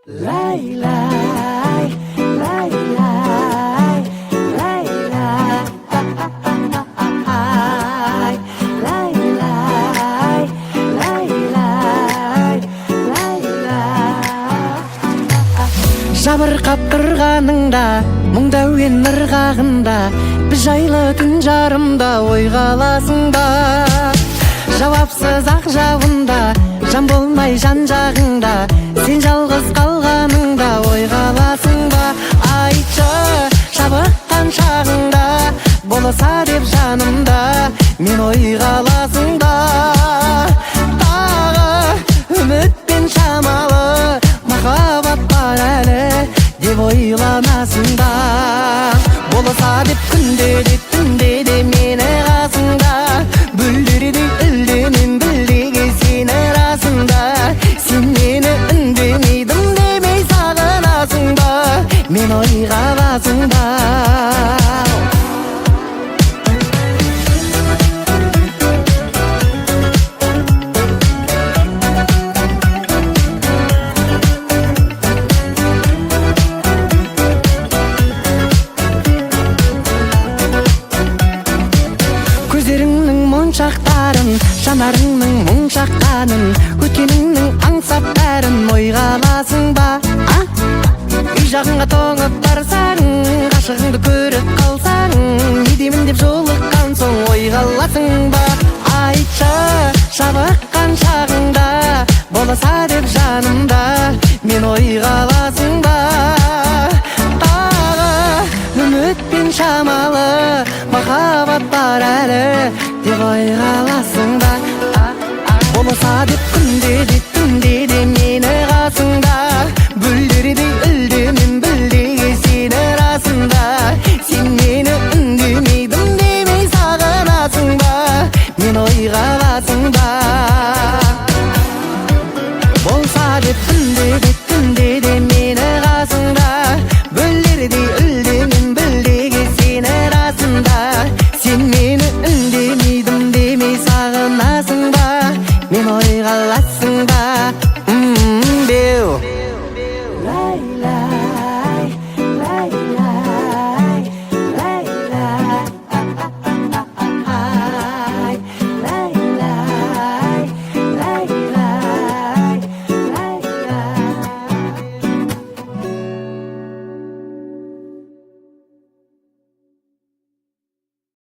Lay, lay, lay, lay, lay, lay, lay, lay, lay, lay. Жабырқап тұрғаныңда, мұңда өен ырғағында, біз жайлы түн жарымда ойға аласың ба? Жауапсыз ақ жауында, жан болмай жан жағыңда, сен жалғыз қалғаныңда ойға аласың ба? Айтшы, шабыққан шағыңда, болса деп жанымда, мен ойға аласың ба? Тағы үмітпен шамалы, махаббат бар әлі деп ойланасың ба? Болса деп күнде де түнде де мені қасыңда, бүлдірді үлденем білдеге сені расында. Сен мені үндемейдім демей сағынасың ба? Мен ойға аласың ба? Көздеріңнің моншақтарын, жанарыңның мұң шаққанын, өткеніңнің аңсап бәрін ойға аласың ба? Үй жағыңа тоңып барсаң, ғашығыңды көріп қалсаң, не деймін деп жолыққан соң ойға аласың ба? Айтшы, шабыққан шағыңда, болса деп жанымда, мен ойға аласың ба? Тағы үмітпен шамалы, махаббат бар әлі деп ойға аласың ба? Болса деп күнде де түнде де мені қасыңда, бүлдірдей үлдемем білдеге сені расында. Сен мені үндемейдім демей сағынасың ба? Мен ойға аласың ба? Болса деп күнде де түнде де мені қасыңда, бүлдірдей үлдемем білдеге сені расында. Сен мені үндемейдім демей сағынасың ба? Мен ойға аласың ба?